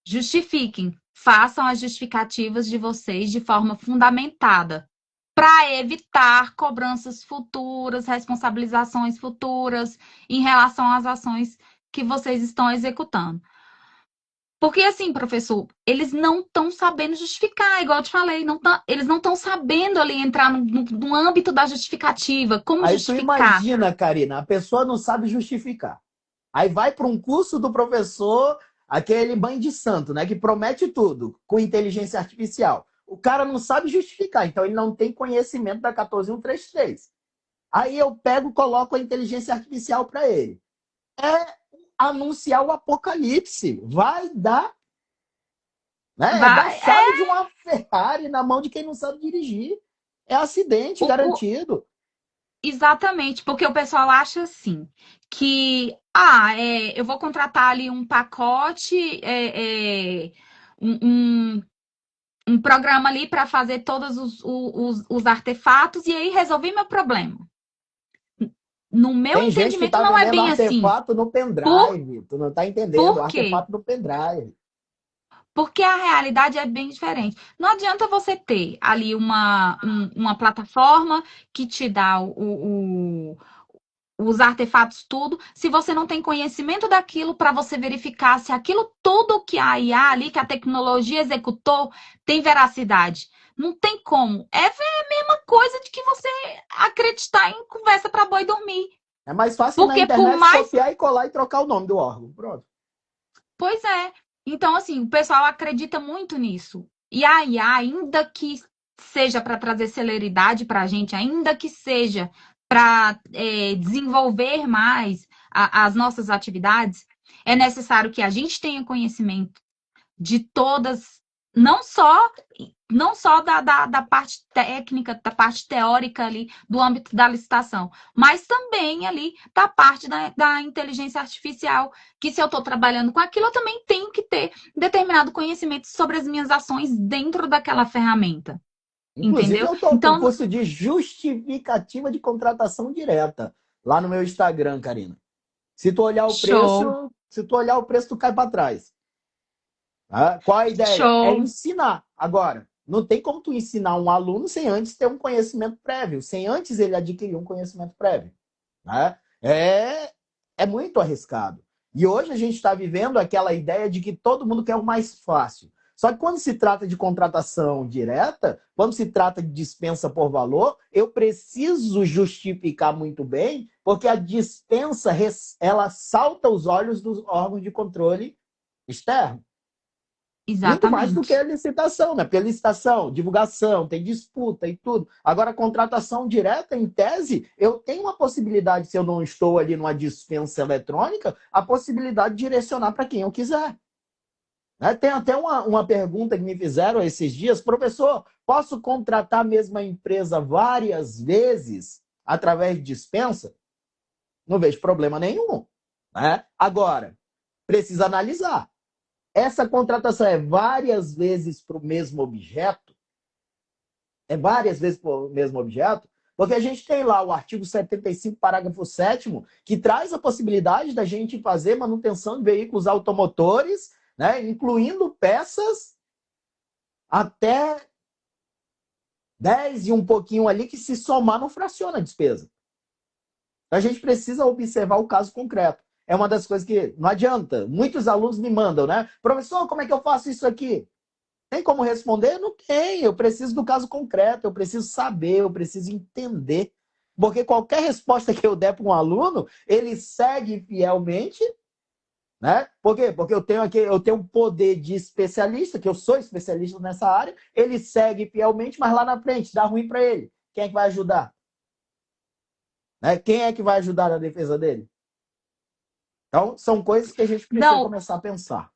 justifiquem, façam as justificativas de vocês de forma fundamentada, para evitar cobranças futuras, responsabilizações futuras em relação às ações que vocês estão executando. Porque, assim, professor, eles não estão sabendo justificar, igual eu te falei, eles não estão sabendo ali entrar no âmbito da justificativa, como Aí tu justificar. imagina, Karina, a pessoa não sabe justificar. Aí vai para um curso do professor, aquele banho de santo, né? Que promete tudo, com inteligência artificial. O cara não sabe justificar, então ele não tem conhecimento da 14133. Aí eu pego, coloco a inteligência artificial para ele. É anunciar o apocalipse. Vai dar, né? É dar a Vai, chave de uma Ferrari na mão de quem não sabe dirigir. É acidente o, garantido. exatamente, porque o pessoal acha assim que eu vou contratar ali um pacote, um, um, um programa ali para fazer todos os artefatos e aí resolvi meu problema. No meu Tem gente que entendimento, está não é vendendo bem assim. artefato no Por, pendrive. Tu não está entendendo. por quê? Artefato no pendrive. Porque a realidade é bem diferente. Não adianta você ter ali uma plataforma que te dá os artefatos, tudo, se você não tem conhecimento daquilo para você verificar se aquilo tudo que a IA ali, que a tecnologia executou, tem veracidade. Não tem como. É a mesma coisa de que você acreditar em conversa para boi dormir. É mais fácil ir na Porque por internet mais. copiar e colar e trocar o nome do órgão. Pronto. Pois é. Então, assim, o pessoal acredita muito nisso. E a IA, ainda que seja para trazer celeridade para a gente, ainda que seja para desenvolver mais as nossas atividades, é necessário que a gente tenha conhecimento de todas, não só da parte técnica, da parte teórica ali, do âmbito da licitação, mas também ali da parte da inteligência artificial, que se eu estou trabalhando com aquilo, eu também tenho que ter determinado conhecimento sobre as minhas ações dentro daquela ferramenta. Inclusive, Entendeu? eu estou com Então, curso de justificativa de contratação direta lá no meu Instagram, Karina. Se tu olhar o show, preço, se tu olhar o preço, tu cai para trás. Tá? Qual a ideia? É show. ensinar. Agora, não tem como tu ensinar um aluno sem antes ter um conhecimento prévio, sem antes ele adquirir um conhecimento prévio. Né? É muito arriscado. E hoje a gente está vivendo aquela ideia de que todo mundo quer o mais fácil. Só que quando se trata de contratação direta, quando se trata de dispensa por valor, eu preciso justificar muito bem, porque a dispensa ela salta os olhos dos órgãos de controle externo. Muito mais do que a Exatamente. licitação, né? Porque a licitação, divulgação, tem disputa e tudo. Agora, a contratação direta, em tese, eu tenho uma possibilidade, se eu não estou ali numa dispensa eletrônica, a possibilidade de direcionar para quem eu quiser. Né? Tem até uma pergunta que me fizeram esses dias: professor, posso contratar a mesma empresa várias vezes através de dispensa? Não vejo problema nenhum. Né? Agora, precisa analisar. Essa contratação é várias vezes para o mesmo objeto? É várias vezes para o mesmo objeto? Porque a gente tem lá o artigo 75, parágrafo 7º, que traz a possibilidade da gente fazer manutenção de veículos automotores, né, incluindo peças até 10 e um pouquinho ali, que se somar não fraciona a despesa. Então, a gente precisa observar o caso concreto. É uma das coisas que não adianta. Muitos alunos me mandam, né? Professor, como é que eu faço isso aqui? Tem como responder? Não tem. Eu preciso do caso concreto, eu preciso saber, eu preciso entender. Porque qualquer resposta que eu der para um aluno, ele segue fielmente, né? Por quê? Porque eu tenho um poder de especialista, que eu sou especialista nessa área, ele segue fielmente, mas lá na frente dá ruim para ele. Quem é que vai ajudar? Né? Quem é que vai ajudar na defesa dele? Então, são coisas que a gente precisa Não, começar a pensar.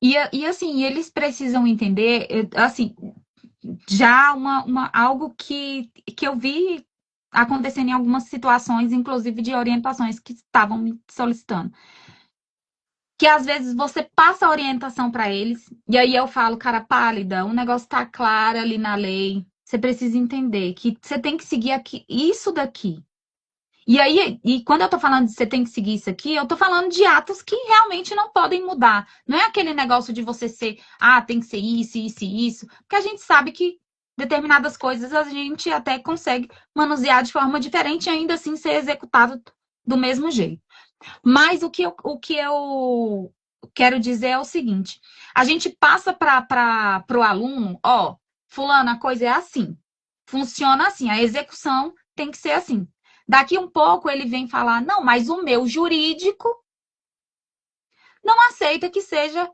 e assim, eles precisam entender, assim, já algo que eu vi acontecendo em algumas situações, inclusive de orientações que estavam me solicitando. Que às vezes você passa a orientação para eles, e aí eu falo, cara pálida, o negócio tá claro ali na lei, você precisa entender que você tem que seguir aqui, isso daqui. E aí, e quando eu tô falando de você tem que seguir isso aqui, eu tô falando de atos que realmente não podem mudar. Não é aquele negócio de você ser, tem que ser isso, isso e isso, porque a gente sabe que determinadas coisas a gente até consegue manusear de forma diferente e ainda assim ser executado do mesmo jeito. Mas o que eu quero dizer é o seguinte: a gente passa para o aluno, ó, fulano, a coisa é assim, funciona assim, a execução tem que ser assim. Daqui um pouco ele vem falar, não, mas o meu jurídico não aceita que seja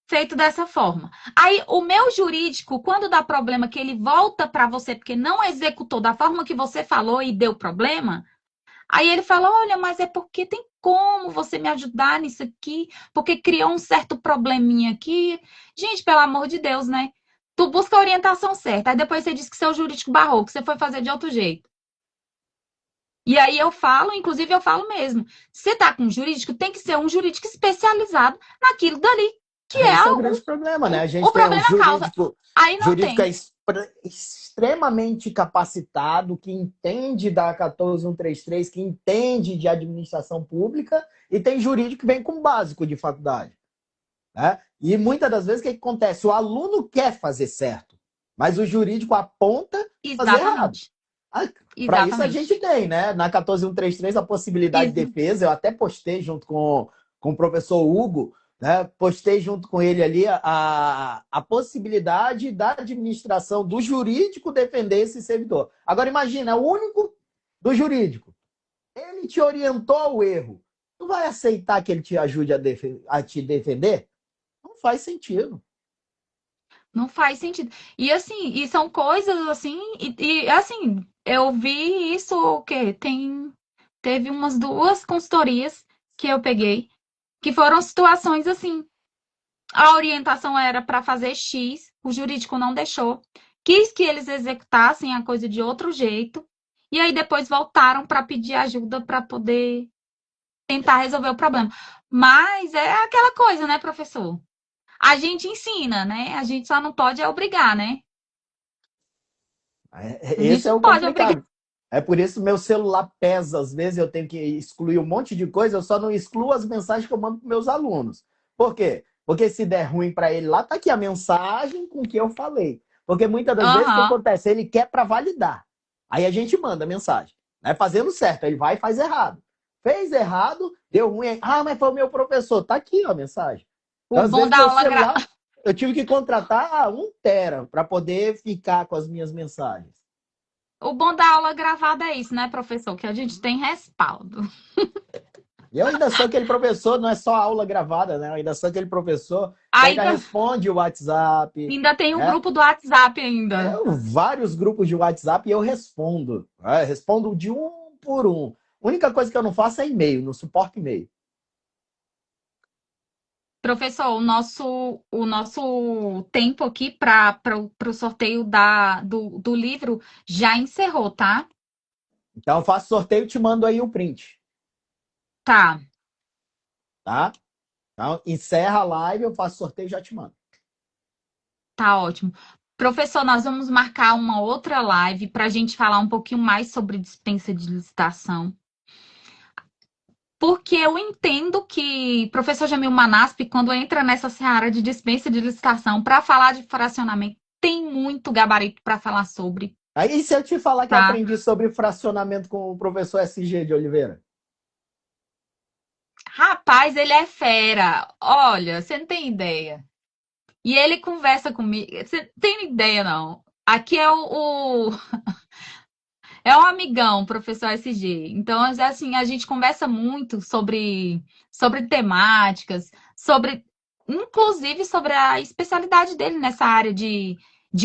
feito dessa forma. Aí o meu jurídico, quando dá problema, que ele volta para você porque não executou da forma que você falou e deu problema. Aí ele fala: olha, mas é porque tem como você me ajudar nisso aqui? Porque criou um certo probleminha aqui. Gente, pelo amor de Deus, né? Tu busca a orientação certa. Aí depois você diz que seu jurídico barrou, que você foi fazer de outro jeito. E aí eu falo, inclusive eu falo mesmo. Se você tá com um jurídico, tem que ser um jurídico especializado naquilo dali, que é Esse é o grande problema, né? A o gente tem um problema causa. Aí não jurídico tem. é extremamente capacitado, que entende da 14133, que entende de administração pública, e tem jurídico que vem com básico de faculdade. Né? E muitas das vezes o que acontece? O aluno quer fazer certo, mas o jurídico aponta fazer errado. Exatamente. Para isso a Exatamente. gente tem, né? Na 14133 a possibilidade de Isso. defesa, eu até postei junto com o professor Hugo, né? Postei junto com ele ali a possibilidade da administração do jurídico defender esse servidor. Agora imagina, é o único do jurídico. Ele te orientou ao erro. Tu vai aceitar que ele te ajude a te defender? Não faz sentido. Não faz sentido. E assim, e são coisas assim, assim, eu vi isso o quê? Teve umas duas consultorias que eu peguei, que foram situações assim. A orientação era para fazer X, o jurídico não deixou, quis que eles executassem a coisa de outro jeito, e aí depois voltaram para pedir ajuda para poder tentar resolver o problema. Mas é aquela coisa, né, professor? A gente ensina, né? A gente só não pode obrigar, né? A Esse gente é não o pode obrigar. complicado. É por isso que meu celular pesa. Às vezes eu tenho que excluir um monte de coisa, eu só não excluo as mensagens que eu mando para meus alunos. Por quê? Porque se der ruim para ele lá, tá aqui a mensagem com o que eu falei. Porque muitas das vezes o que Aham. acontece? Ele quer para validar. Aí a gente manda a mensagem. Né? Fazendo certo, ele vai e faz errado. Fez errado, deu ruim. Mas foi o meu professor. Tá aqui ó, a mensagem. O Então, às bom vezes da meu aula celular, eu tive que contratar 1 tera para poder ficar com as minhas mensagens. o bom da aula gravada é isso, né, professor? Que a gente tem respaldo. E eu ainda sou aquele professor, não é só aula gravada, né? Eu ainda sou aquele professor que ainda Ainda, responde o WhatsApp, ainda tem o né? grupo do WhatsApp ainda. Vários grupos de WhatsApp e eu respondo. Né? Respondo de um por um. A única coisa que eu não faço é e-mail, no suporte e-mail. Professor, o nosso tempo aqui para o sorteio do livro já encerrou, tá? Então eu faço sorteio e te mando aí o print, Tá, tá? Então encerra a live, eu faço sorteio e já te mando. tá ótimo. Professor, nós vamos marcar uma outra live para a gente falar um pouquinho mais sobre dispensa de licitação. Porque eu entendo que o professor Jamil Manasp, quando entra nessa seara de dispensa de licitação para falar de fracionamento, tem muito gabarito para falar sobre. Aí, se eu te falar que tá? aprendi sobre fracionamento com o professor SG de Oliveira? Rapaz, ele é fera. Olha, você não tem ideia. E ele conversa comigo. Você não tem ideia, não. Aqui é é um amigão, professor SG. Então, assim, a gente conversa muito sobre temáticas, sobre, inclusive sobre a especialidade dele nessa área de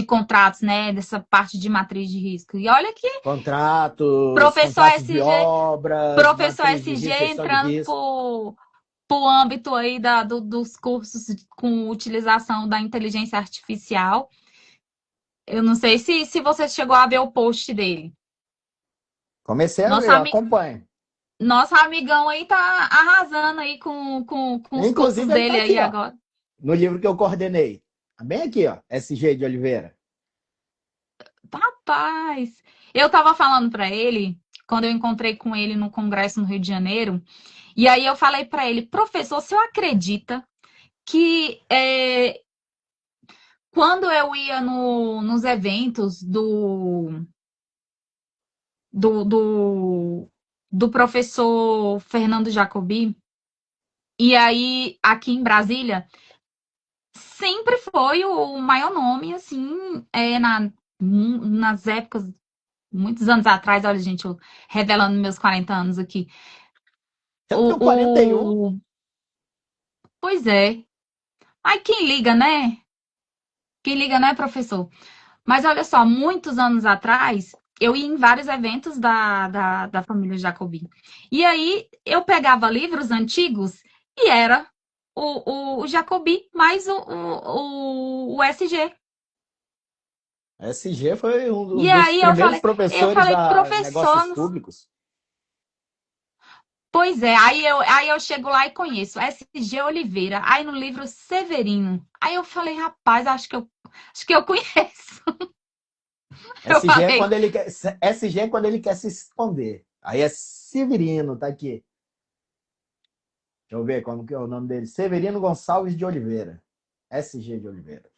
contratos, né? Dessa parte de matriz de risco. E olha que Contratos, professor contratos de SG, obras, professor matriz de SG risco, gestão de entrando risco. pro âmbito aí dos cursos com utilização da inteligência artificial. Eu não sei se você chegou a ver o post dele. Comecei a Nosso, ver, eu ami, acompanho. nosso amigão aí tá arrasando aí com os cursos Inclusive, ele está dele aí aqui, ó, agora. no livro que eu coordenei. Tá bem aqui, ó, SG de Oliveira. Rapaz, eu tava falando para ele, quando eu encontrei com ele no congresso no Rio de Janeiro, e aí eu falei para ele, professor, o senhor acredita que quando eu ia nos eventos do, do, do professor Fernando Jacobi, e aí aqui em Brasília, sempre foi o maior nome, assim, nas épocas, muitos anos atrás, olha, gente, eu revelando meus 40 anos aqui. Já tenho 41. Pois é. Ai, quem liga, né? Quem liga, né, professor? Mas olha só, muitos anos atrás, eu ia em vários eventos da família Jacobi. E aí eu pegava livros antigos e era o Jacobi mais o SG. SG foi E um dos aí primeiros eu professores falei, da professor, negócios públicos. pois é, aí eu chego lá e conheço SG Oliveira, aí no livro Severino. Aí eu falei, rapaz, acho que eu conheço. Eu SG é falei, quando ele quer, SG é quando ele quer se esconder. Aí é Severino, tá aqui. Deixa eu ver como que é o nome dele. Severino Gonçalves de Oliveira. SG de Oliveira.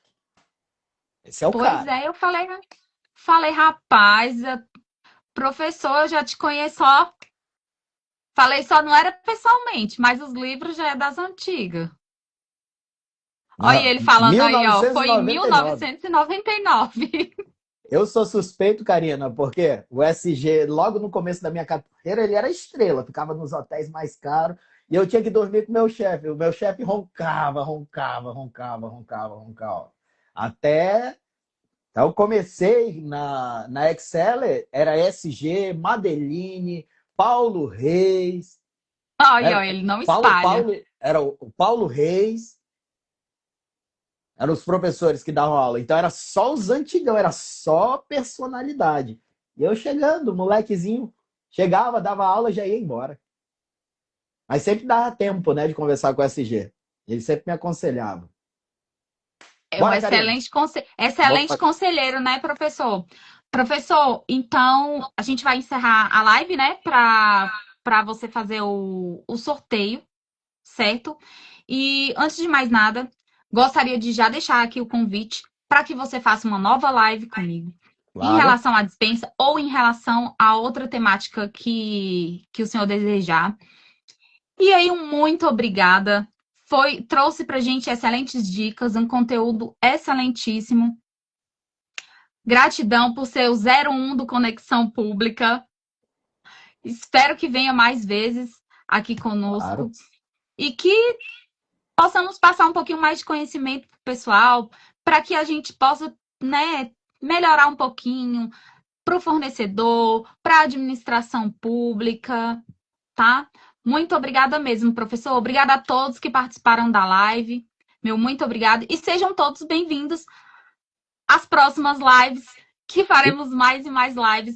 Esse é o pois cara. é, falei, rapaz, professor, eu já te conheço, ó. Falei, só não era pessoalmente, mas os livros já é das antigas. Olha ele falando aí, ó, foi em 1999. 1999. Eu sou suspeito, Karina, porque o SG, logo no começo da minha carreira, ele era estrela, ficava nos hotéis mais caros e eu tinha que dormir com o meu chefe. O meu chefe roncava, roncava, roncava, roncava, roncava. Até então, eu comecei na Exceler, era SG, Madeline, Paulo Reis, Olha, era, ó, ele não espalha. Paulo, era o Paulo Reis, eram os professores que davam aula. Então era só os antigão, era só personalidade. E eu chegando, molequezinho, chegava, dava aula, já ia embora. Mas sempre dava tempo, né, de conversar com o SG. Ele sempre me aconselhava. É um Bora, Karina. excelente conselheiro, né, professor? Professor, então a gente vai encerrar a live, né, para você fazer o sorteio, certo? E antes de mais nada, gostaria de já deixar aqui o convite para que você faça uma nova live comigo em Claro. relação à dispensa ou em relação a outra temática que o senhor desejar. E aí, um muito obrigada. Trouxe pra gente excelentes dicas, um conteúdo excelentíssimo. Gratidão por ser o 01 do Conexão Pública. Espero que venha mais vezes aqui Claro. conosco e que possamos passar um pouquinho mais de conhecimento pro pessoal, para que a gente possa, né, melhorar um pouquinho para o fornecedor, para a administração pública, tá? Muito obrigada mesmo, professor. Obrigada a todos que participaram da live. Meu muito obrigado. E sejam todos bem-vindos às próximas lives, que E faremos mais e mais lives.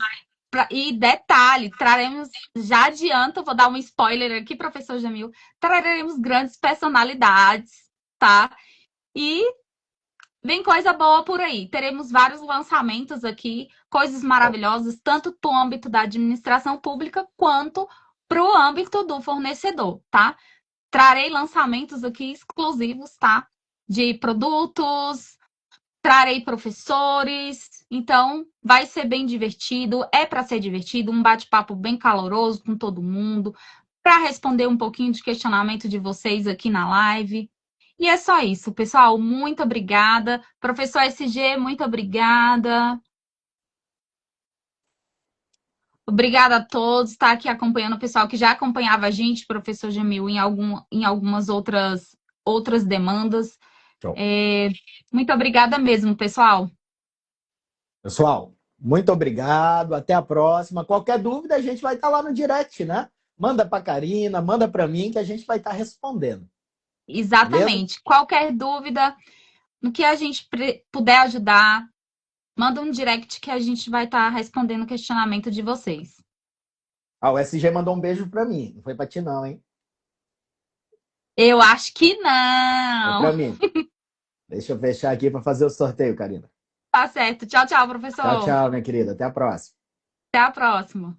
E detalhe, traremos, já adianto, vou dar um spoiler aqui, professor Jamil, traremos grandes personalidades, tá? E vem coisa boa por aí. Teremos vários lançamentos aqui, coisas maravilhosas, tanto para o âmbito da administração pública quanto para o âmbito do fornecedor, tá? Trarei lançamentos aqui exclusivos, tá? De produtos, trarei professores Então, vai ser bem divertido, é para ser divertido, um bate-papo bem caloroso com todo mundo, para responder um pouquinho de questionamento de vocês aqui na live. E é só isso, pessoal. Muito obrigada. Professor SG, muito obrigada. Obrigada a todos. Está aqui acompanhando o pessoal que já acompanhava a gente, professor Jamil, em algumas outras demandas. Muito obrigada mesmo, pessoal. Pessoal, muito obrigado. Até a próxima. Qualquer dúvida, a gente vai estar lá no direct, né? Manda para a Karina, manda para mim, que a gente vai estar respondendo. Beleza? Exatamente. Qualquer dúvida, no que a gente puder ajudar, manda um direct que a gente vai estar respondendo o questionamento de vocês. Ah, o SG mandou um beijo para mim. Não foi para ti, não, hein? Eu acho que Foi para não. mim. Deixa eu fechar aqui para fazer o sorteio, Karina. Tá certo. Tchau, tchau, Tchau, professor. tchau, minha querida. Até a próxima. Até a próxima.